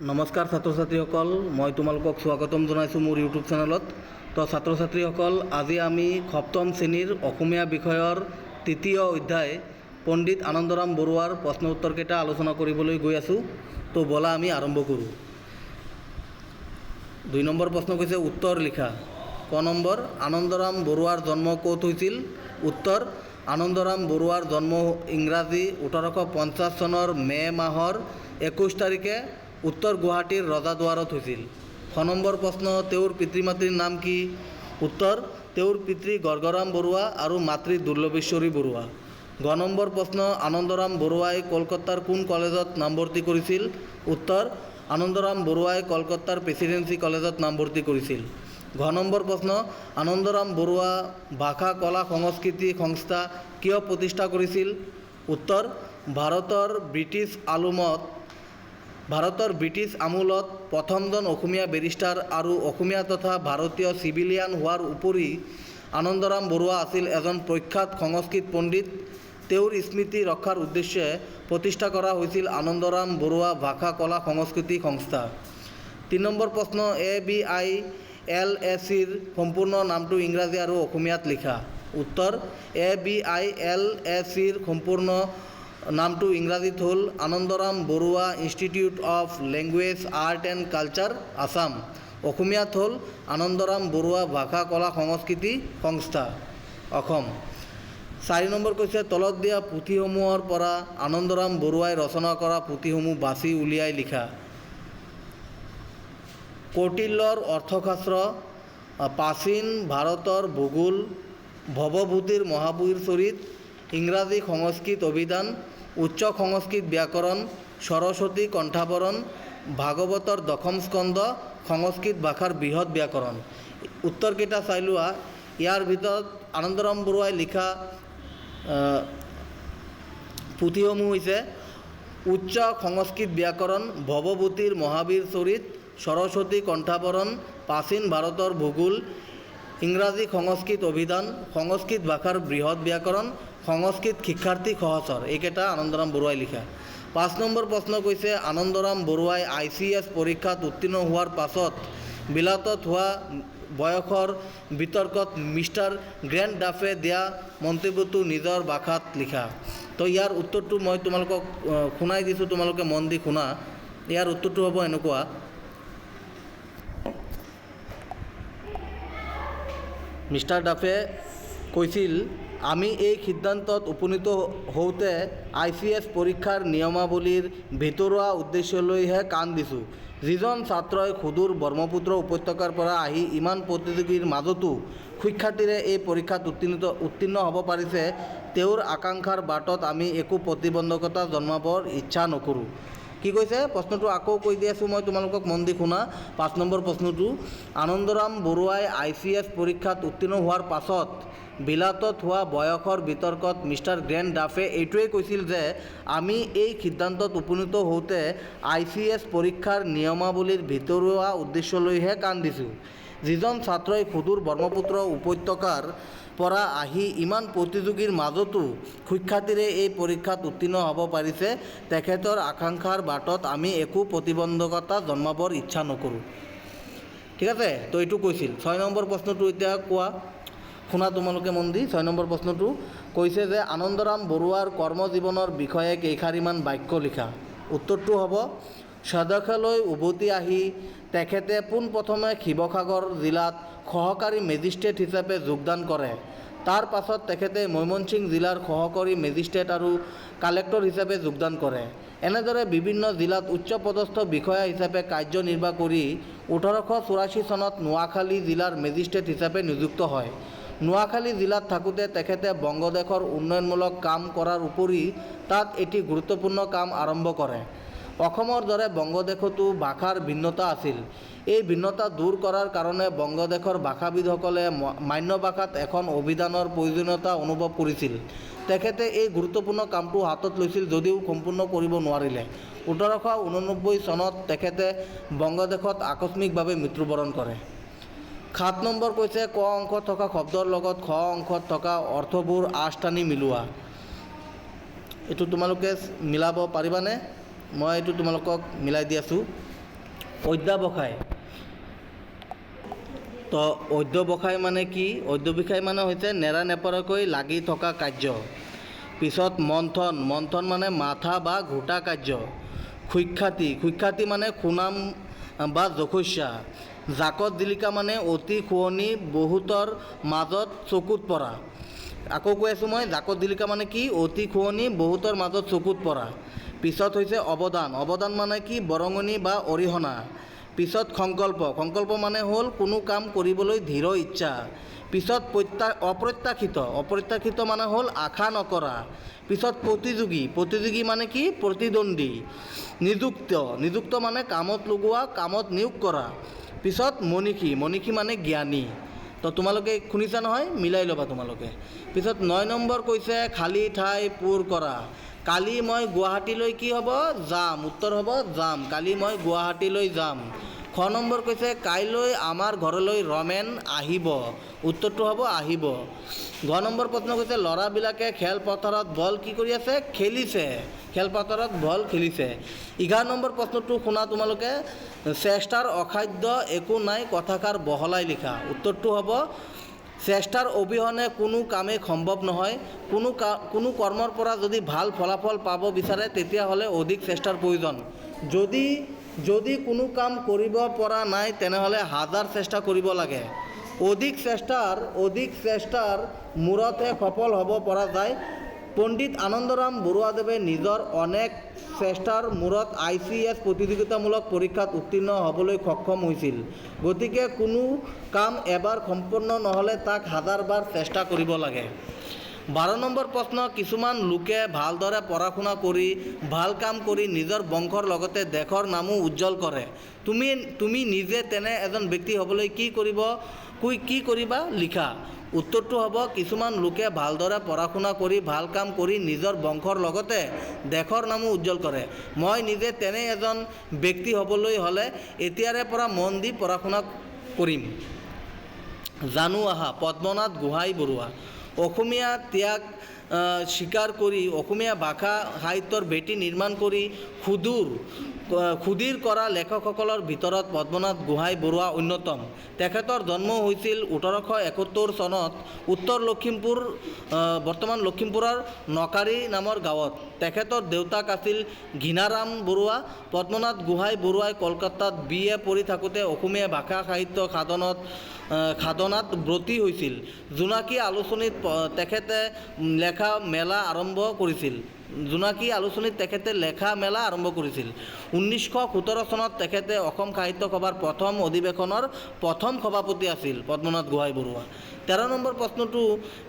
নমস্কাৰ ছাত্ৰ ছাত্ৰীসকল, মই তোমালোকক স্বাগতম জনাইছোঁ মোৰ ইউটিউব চেনেলত। তো ছাত্ৰ ছাত্ৰীসকল, আজি আমি সপ্তম শ্ৰেণীৰ অসমীয়া বিষয়ৰ তৃতীয় অধ্যায় পণ্ডিত আনন্দৰাম বৰুৱাৰ প্ৰশ্ন উত্তৰকেইটা আলোচনা কৰিবলৈ গৈ আছোঁ। তো বলা আমি আৰম্ভ কৰোঁ। 2 নম্বৰ প্ৰশ্ন কৈছে উত্তৰ লিখা। ক নম্বৰ, আনন্দৰাম বৰুৱাৰ জন্ম ক'ত হৈছিল? উত্তৰ, আনন্দৰাম বৰুৱাৰ জন্ম ইংৰাজী 1850 চনৰ মে' মাহৰ 21 তাৰিখে উত্তৰ গুৱাহাটীৰ ৰজাদুৱাৰত হৈছিল। খ নম্বৰ প্ৰশ্ন, তেওঁৰ পিতৃ মাতৃৰ নাম কি? উত্তৰ, তেওঁৰ পিতৃ গৰ্গৰাম বৰুৱা আৰু মাতৃ দুৰ্লভেশ্বৰী বৰুৱা। গ নম্বৰ প্ৰশ্ন, আনন্দৰাম বৰুৱাই কলকাতাৰ কোন কলেজত নামভৰ্তি কৰিছিল? উত্তৰ, আনন্দৰাম বৰুৱাই কলকাতাৰ প্ৰেচিডেন্সি কলেজত নামভৰ্তি কৰিছিল। ঘ নম্বৰ প্ৰশ্ন, আনন্দৰাম বৰুৱা ভাষা কলা সংস্কৃতি সংস্থা কিয় প্ৰতিষ্ঠা কৰিছিল? উত্তৰ, ভাৰতৰ ব্ৰিটিছ আমোলত প্ৰথমজন অসমীয়া বেৰিষ্টাৰ আৰু অসমীয়া তথা ভাৰতীয় চিভিলিয়ান হোৱাৰ উপৰি আনন্দৰাম বৰুৱা আছিল এজন প্ৰখ্যাত সংস্কৃত পণ্ডিত। তেওঁৰ স্মৃতি ৰক্ষাৰ উদ্দেশ্যে প্ৰতিষ্ঠা কৰা হৈছিল আনন্দৰাম বৰুৱা ভাষা কলা সংস্কৃতি সংস্থা। 3 নম্বৰ প্ৰশ্ন, ABILACৰ সম্পূৰ্ণ নামটো ইংৰাজী আৰু অসমীয়াত লিখা। উত্তৰ, ABILACৰ সম্পূৰ্ণ নামটো ইংৰাজীত হ'ল Anundoram Borooah institute of language art and culture Assam. অসমীয়াত হ'ল আনন্দৰাম বৰুৱা ভাষা কলা সংস্কৃতি সংস্থা অসম। 4 নম্বৰ কৈছে তলত দিয়া পুথিসমূহৰ পৰা আনন্দৰাম বৰুৱাই ৰচনা কৰা পুথিসমূহ বাছি উলিয়াই লিখা। কৌটিল্যৰ অৰ্থশাস্ত্ৰ, প্ৰাচীন ভাৰতৰ ভূগোল, ভৱভূতিৰ মহাবীৰ চৰিত, ইংৰাজী সংস্কৃত অভিধান, উচ্চ সংস্কৃত ব্যাকৰণ, সৰস্বতী কণ্ঠাৱৰণ, ভাগৱতৰ দশম স্কন্ধ, সংস্কৃত ভাষাৰ বৃহৎ ব্যাকৰণ। উত্তৰকেইটা চাই লোৱা। ইয়াৰ ভিতৰত আনন্দৰাম বৰুৱাই লিখা পুথিসমূহ হৈছে উচ্চ সংস্কৃত ব্যাকৰণ, ভৱভূতিৰ মহাবীৰ চৰিত, সৰস্বতী কণ্ঠাৱৰণ, প্ৰাচীন ভাৰতৰ ভূগোল, ইংৰাজী সংস্কৃত অভিধান, সংস্কৃত ভাষাৰ বৃহৎ ব্যাকৰণ, সংস্কৃত শিক্ষাৰ্থী সহচৰ। এইকেইটা আনন্দৰাম বৰুৱাই লিখা। 5 নম্বৰ প্ৰশ্ন কৈছে আনন্দৰাম বৰুৱাই ICS পৰীক্ষাত উত্তীৰ্ণ হোৱাৰ পাছত বিলাতত হোৱা বয়সৰ বিতৰ্কত মিষ্টাৰ গ্ৰেণ্ড ডাফে দিয়া মন্তব্যটো নিজৰ ভাষাত লিখা। তো ইয়াৰ উত্তৰটো মই তোমালোকক শুনাই দিছোঁ, তোমালোকে মন দি শুনা। ইয়াৰ উত্তৰটো হ'ব এনেকুৱা। মিষ্টাৰ ডাফে কৈছিল, আমি এই সিদ্ধান্তত উপনীত হওঁতে ICS পৰীক্ষাৰ নিয়মাৱলীৰ ভিতৰুৱা উদ্দেশ্যলৈহে কাণ দিছোঁ। যিজন ছাত্ৰই সুদূৰ ব্ৰহ্মপুত্ৰ উপত্যকাৰ পৰা আহি ইমান প্ৰতিযোগীৰ মাজতো সুখ্যাতিৰে এই পৰীক্ষাত উত্তীৰ্ণ হ'ব পাৰিছে, তেওঁৰ আকাংক্ষাৰ বাটত আমি একো প্ৰতিবন্ধকতা জন্মাবৰ ইচ্ছা নকৰোঁ। কি কৈছে প্ৰশ্নটো আকৌ কৈ দি আছোঁ মই, তোমালোকক মন দি শুনা। 5 নম্বৰ প্ৰশ্নটো, আনন্দৰাম বৰুৱাই ICS পৰীক্ষাত উত্তীৰ্ণ হোৱাৰ পাছত বিলাতত হোৱা বয়সৰ বিতৰ্কত মিষ্টাৰ গ্ৰেণ্ড ডাফে এইটোৱেই কৈছিল যে আমি এই সিদ্ধান্তত উপনীত হওঁতে ICS পৰীক্ষাৰ নিয়মাৱলীৰ ভিতৰুৱা উদ্দেশ্যলৈহে কাণ দিছোঁ। যিজন ছাত্ৰই সুদূৰ ব্ৰহ্মপুত্ৰ উপত্যকাৰ পৰা আহি ইমান প্ৰতিযোগীৰ মাজতো সুখ্যাতিৰে এই পৰীক্ষাত উত্তীৰ্ণ হ'ব পাৰিছে, তেখেতৰ আকাংক্ষাৰ বাটত আমি একো প্ৰতিবন্ধকতা জন্মাবৰ ইচ্ছা নকৰোঁ। ঠিক আছে, তো এইটো কৈছিল। 6 নম্বৰ প্ৰশ্নটো এতিয়া কোৱা, শুনা তোমালোকে মন দি। 6 নম্বৰ প্ৰশ্নটো কৈছে যে আনন্দৰাম বৰুৱাৰ কৰ্মজীৱনৰ বিষয়ে কেইষাৰিমান বাক্য লিখা। উত্তৰটো হ'ব, স্বদেশলৈ উভতি আহি তেখেতে পোনপ্ৰথমে শিৱসাগৰ জিলাত সহকাৰী মেজিষ্ট্ৰেট হিচাপে যোগদান কৰে। তাৰ পাছত তেখেতে ময়মনসিং জিলাৰ সহকাৰী মেজিষ্ট্ৰেট আৰু কালেক্টৰ হিচাপে যোগদান কৰে। এনেদৰে বিভিন্ন জিলাত উচ্চপদস্থ বিষয়া হিচাপে কাৰ্যনিৰ্বাহ কৰি 1884 চনত নোয়াখালী জিলাৰ মেজিষ্ট্ৰেট হিচাপে নিযুক্ত হয়। নোয়াখালী জিলাত থাকোঁতে তেখেতে বংগদেশৰ উন্নয়নমূলক কাম কৰাৰ উপৰি তাত এটি গুৰুত্বপূৰ্ণ কাম আৰম্ভ কৰে। অসমৰ দৰে বংগদেশতো ভাষাৰ ভিন্নতা আছিল। এই ভিন্নতা দূৰ কৰাৰ কাৰণে বংগদেশৰ ভাষাবিদসকলে মান্য ভাষাত এখন অভিধানৰ প্ৰয়োজনীয়তা অনুভৱ কৰিছিল। তেখেতে এই গুৰুত্বপূৰ্ণ কামটো হাতত লৈছিল যদিও সম্পূৰ্ণ কৰিব নোৱাৰিলে। 1889 চনত তেখেতে বংগদেশত আকস্মিকভাৱে মৃত্যুবৰণ কৰে। 7 নম্বৰ কৈছে ক অংশত থকা শব্দৰ লগত খ অংশত থকা অৰ্থবোৰ আঁচ টানি মিলোৱা। এইটো তোমালোকে মিলাব পাৰিবানে? মই এইটো তোমালোকক মিলাই দি আছোঁ। অধ্যাৱসায়। তো অধ্যৱসায় মানে কি? অধ্যৱসায় মানে হৈছে নেৰানেপেৰাকৈ লাগি থকা কাৰ্য। পিছত মন্থন। মন্থন মানে মাথা বা ঘোটা কাৰ্য। সুখ্যাতি। সুখ্যাতি মানে সুনাম বা যশস্যা। জাকত জিলিকা মানে অতি শুৱনি, বহুতৰ মাজত চকুত পৰা। আকৌ কৈ আছোঁ মই, জাকত জিলিকা মানে কি? অতি শুৱনি, বহুতৰ মাজত চকুত পৰা। পিছত হৈছে অৱদান। অৱদান মানে কি? বৰঙণি বা অৰিহণা। পিছত সংকল্প। সংকল্প মানে হ'ল কোনো কাম কৰিবলৈ দৃঢ় ইচ্ছা। পিছত অপ্ৰত্যাশিত। অপ্ৰত্যাশিত মানে হ'ল আশা নকৰা। পিছত প্ৰতিযোগী। প্ৰতিযোগী মানে কি? প্ৰতিদ্বন্দ্বী। নিযুক্ত। নিযুক্ত মানে কামত লগোৱা, কামত নিয়োগ কৰা। পিছত মনীষী। মনীষী মানে জ্ঞানী। তো তোমালোকে শুনিছা নহয়, মিলাই ল'বা তোমালোকে। পিছত 9 নম্বৰ কৈছে খালী ঠাই পূৰ কৰা। কালি মই গুৱাহাটীলৈ কি হ'ব? যাম। উত্তৰ হ'ব যাম। কালি মই গুৱাহাটীলৈ যাম। খ নম্বৰ কৈছে কাইলৈ আমাৰ ঘৰলৈ ৰমেন আহিব। উত্তৰটো হ'ব আহিব। ঘ নম্বৰ প্ৰশ্ন কৈছে ল'ৰাবিলাকে খেলপথাৰত বল কি কৰি আছে? খেলিছে। খেলপথাৰত বল খেলিছে। 11 নম্বৰ প্ৰশ্নটো শুনা তোমালোকে। চেষ্টাৰ অসাধ্য একো নাই, কথাষাৰ বহলাই লিখা। উত্তৰটো হ'ব চেষ্টাৰ অবিহনে কোনো কামেই সম্ভৱ নহয়। কোনো কৰ্মৰ পৰা যদি ভাল ফলাফল পাব বিচাৰে তেতিয়াহ'লে অধিক চেষ্টাৰ প্ৰয়োজন। যদি কোনো কাম কৰিব পৰা নাই তেনেহ'লে 1000 চেষ্টা কৰিব লাগে। অধিক চেষ্টাৰ মূৰতহে সফল হ'ব পৰা যায়। পণ্ডিত আনন্দৰাম বৰুৱাদেৱে নিজৰ অনেক চেষ্টাৰ মূৰত ICS প্ৰতিযোগিতামূলক পৰীক্ষাত উত্তীৰ্ণ হ'বলৈ সক্ষম হৈছিল। গতিকে কোনো কাম এবাৰ সম্পূৰ্ণ নহ'লে তাক 1000 বাৰ চেষ্টা কৰিব লাগে। 12 নম্বৰ প্ৰশ্ন কিছুমান লোকে ভালদৰে পঢ়া শুনা কৰি ভাল কাম কৰি নিজৰ বংশৰ লগতে দেশৰ নামো উজ্জ্বল কৰে। তুমি নিজে তেনে এজন ব্যক্তি হ'বলৈ কি কৰিবা? লিখা। উত্তৰটো হ'ব কিছুমান লোকে ভালদৰে পঢ়া শুনা কৰি ভাল কাম কৰি নিজৰ বংশৰ লগতে দেশৰ নামো উজ্জ্বল কৰে। মই নিজে তেনে এজন ব্যক্তি হ'বলৈ হ'লে এতিয়াৰে পৰা মন দি পঢ়া শুনা কৰিম। জানো আহা। পদ্মনাথ গোহাঁই বৰুৱা। অসমীয়া ত্যাগ স্বীকাৰ কৰি অসমীয়া ভাষা সাহিত্যৰ ভেটি নিৰ্মাণ কৰি সুদৃঢ় কৰা লেখকসকলৰ ভিতৰত পদ্মনাথ গোহাঁই বৰুৱা অন্যতম। তেখেতৰ জন্ম হৈছিল 1871 চনত উত্তৰ লখিমপুৰ, বৰ্তমান লখিমপুৰৰ নকাৰী নামৰ গাঁৱত। তেখেতৰ দেউতাক আছিল ঘীণাৰাম বৰুৱা। পদ্মনাথ গোহাঁই বৰুৱাই কলকাতাত BA পঢ়ি থাকোঁতে অসমীয়া ভাষা সাহিত্য সাধনাত ব্ৰতী হৈছিল। জোনাকী আলোচনীত তেখেতে লেখা মেলা আৰম্ভ কৰিছিল। 1917 চনত তেখেতে অসম সাহিত্য সভাৰ প্ৰথম অধিৱেশনৰ প্ৰথম সভাপতি আছিল পদ্মনাথ গোহাঁই বৰুৱা। 13 নম্বৰ প্ৰশ্নটো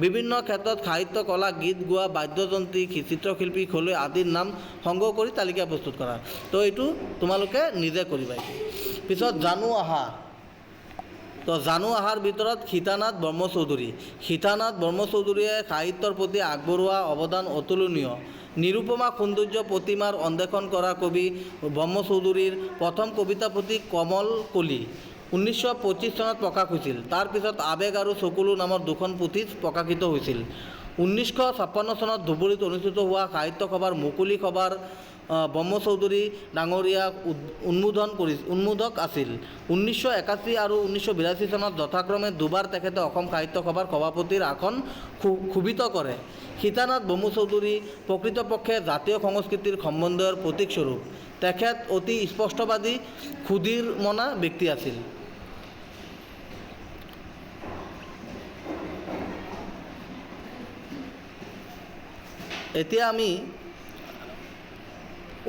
বিভিন্ন ক্ষেত্ৰত সাহিত্য কলা, গীত গোৱা, বাদ্যযন্ত্ৰী, চিত্ৰশিল্পী, খেলুৱৈ আদিৰ নাম সংগ্ৰহ কৰি তালিকা প্ৰস্তুত কৰা। তো এইটো তোমালোকে নিজে কৰিবা। পিছত জানো আহা। তো জানো আহাৰ ভিতৰত সীতানাথ ব্ৰহ্মচৌধুৰী। সীতানাথ ব্ৰহ্মচৌধুৰীয়ে সাহিত্যৰ প্ৰতি আগবঢ়োৱা অৱদান অতুলনীয়। নিৰুপমা সৌন্দৰ্য প্ৰতিমাৰ অন্বেষণ কৰা কবি ব্ৰহ্মচৌধুৰীৰ প্ৰথম কবিতা পুথি কমল কলি 1925 চনত প্ৰকাশ হৈছিল। তাৰ পিছত আৱেগ আৰু চকুলো নামৰ 2খন পুথি প্ৰকাশিত হৈছিল। 1956 চনত ধুবুৰীত অনুষ্ঠিত হোৱা সাহিত্য সভাৰ মুকলি সভাৰ ব্ৰহ্মচৌধুৰী ডাঙৰীয়া উন্মোধক আছিল। 1981 আৰু 1982 চনত যথাক্ৰমে দুবাৰ তেখেতে অসম সাহিত্য সভাৰ সভাপতিৰ আসন শোভিত কৰে। সীতানাথ ব্ৰহ্মচৌধুৰী প্ৰকৃতপক্ষে জাতীয় সংস্কৃতিৰ সম্বন্ধৰ প্ৰতীকস্বৰূপ। তেখেত অতি স্পষ্টবাদী, ক্ষুদ্ৰমনা ব্যক্তি আছিল। এতিয়া আমি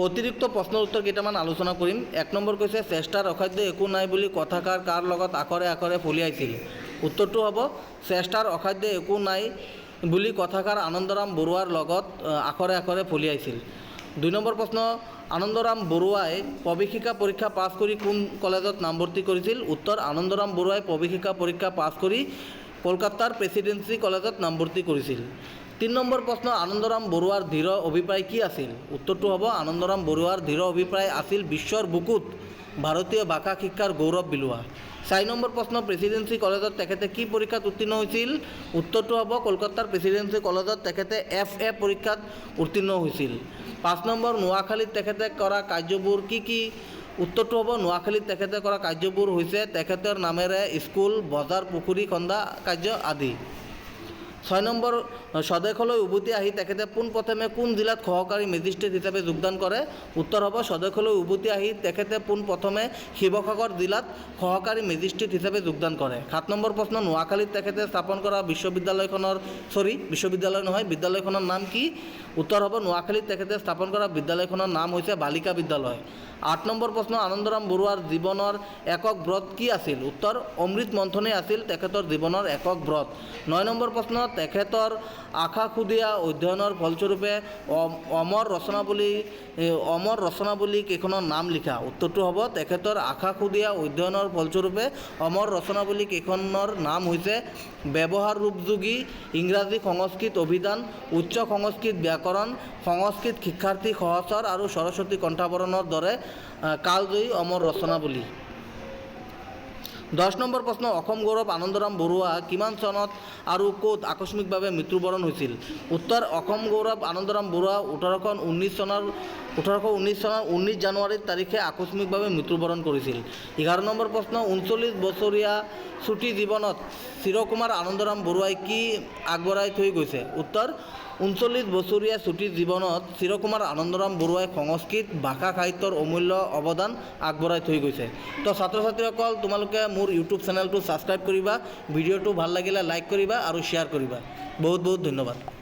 অতিৰিক্ত প্ৰশ্নৰ উত্তৰ কেইটামান আলোচনা কৰিম। 1 নম্বৰ কৈছে চেষ্টাৰ অসাধ্য একো নাই বুলি কথাষাৰ কাৰ লগত আখৰে আখৰে ফলিয়াইছিল? উত্তৰটো হ'ব চেষ্টাৰ অসাধ্য একো নাই বুলি কথাষাৰ আনন্দৰাম বৰুৱাৰ লগত আখৰে আখৰে ফলিয়াইছিল। 2 নম্বৰ প্ৰশ্ন আনন্দৰাম বৰুৱাই প্ৰৱেশিকা পৰীক্ষা পাছ কৰি কোন কলেজত নামভৰ্তি কৰিছিল? উত্তৰ আনন্দৰাম বৰুৱাই প্ৰৱেশিকা পৰীক্ষা পাছ কৰি কলকাতাৰ প্ৰেছিডেন্সি কলেজত নামভৰ্তি কৰিছিল। 3 নম্বৰ প্ৰশ্ন আনন্দৰাম বৰুৱাৰ দৃঢ় অভিপ্ৰায় কি আছিল? উত্তৰটো হ'ব আনন্দৰাম বৰুৱাৰ দৃঢ় অভিপ্ৰায় আছিল বিশ্বৰ বুকুত ভাৰতীয় ভাষা শিক্ষাৰ গৌৰৱ বিলোৱা। 4 নম্বৰ প্ৰশ্ন প্ৰেছিডেন্সি কলেজত তেখেতে কি পৰীক্ষাত উত্তীৰ্ণ হৈছিল? উত্তৰটো হ'ব কলকাতাৰ প্ৰেছিডেন্সি কলেজত তেখেতে FA পৰীক্ষাত উত্তীৰ্ণ হৈছিল। 5 নম্বৰ নোয়াখালীত তেখেতে কৰা কাৰ্যবোৰ কি উত্তৰটো হ'ব নোৱাখালীত তেখেতে কৰা কাৰ্যবোৰ হৈছে তেখেতৰ নামেৰে স্কুল, বজাৰ, পুখুৰী খন্দা কাৰ্য আদি। 6 নম্বৰ, স্বদেশলৈ উভতি আহি তেখেতে পোনপ্ৰথমে কোন জিলাত সহকাৰী মেজিষ্ট্ৰেট হিচাপে যোগদান কৰে? উত্তৰ হ'ব স্বদেশলৈ উভতি আহি তেখেতে পোনপ্ৰথমে শিৱসাগৰ জিলাত সহকাৰী মেজিষ্ট্ৰেট হিচাপে যোগদান কৰে। 7 নম্বৰ প্ৰশ্ন, নোৱাখালীত তেখেতে স্থাপন কৰা বিদ্যালয়খনৰ নাম কি? উত্তৰ হ'ব নোৱাখালীত তেখেতে স্থাপন কৰা বিদ্যালয়খনৰ নাম হৈছে বালিকা বিদ্যালয়। 8 নম্বৰ প্ৰশ্ন, আনন্দৰাম বৰুৱাৰ জীৱনৰ একক ব্ৰত কি আছিল? উত্তৰ অমৃত মন্থনেই আছিল তেখেতৰ জীৱনৰ একক ব্ৰত। 9 নম্বৰ প্ৰশ্ন, তেখেতৰ আশাসুধীয়া অধ্যয়নৰ ফলস্বৰূপে অমৰ ৰচনাৱলী কেইখনৰ নাম লিখা? উত্তৰটো হ'ব তেখেতৰ আশাসুধীয়া অধ্যয়নৰ ফলস্বৰূপে অমৰ ৰচনাৱলী কেইখনৰ নাম হৈছে ব্যৱহাৰ ৰূপযোগী, ইংৰাজী সংস্কৃত অভিধান, উচ্চ সংস্কৃত ব্যাকৰণ, সংস্কৃত শিক্ষাৰ্থী সহচৰ আৰু সৰস্বতী কণ্ঠাৱৰণৰ দৰে কালজয়ী অমৰ ৰচনাৱলী। 10 নম্বৰ প্ৰশ্ন, অসম গৌৰৱ আনন্দৰাম বৰুৱা কিমান চনত আৰু ক'ত আকস্মিকভাৱে মৃত্যুবৰণ হৈছিল? উত্তৰ অসম গৌৰৱ আনন্দৰাম বৰুৱা 1819 চনৰ 19 জানুৱাৰী তাৰিখে আকস্মিকভাৱে মৃত্যুবৰণ কৰিছিল। 11 নম্বৰ প্ৰশ্ন, 39 বছৰীয়া চুটি জীৱনত চিৰকুমাৰ আনন্দৰাম বৰুৱাই কি আগবঢ়াই থৈ গৈছে? উত্তৰ 39 বছৰীয়া চুটি জীৱনত চিৰকুমাৰ আনন্দৰাম বৰুৱাই সংস্কৃত ভাষা সাহিত্যৰ অমূল্য অৱদান আগবঢ়াই থৈ গৈছে। তো ছাত্ৰ ছাত্ৰীসকল, তোমালোকে মোৰ ইউটিউব চেনেলটো ছাবস্ক্ৰাইব কৰিবা, ভিডিঅ'টো ভাল লাগিলে লাইক কৰিবা আৰু শ্বেয়াৰ কৰিবা। বহুত বহুত ধন্যবাদ।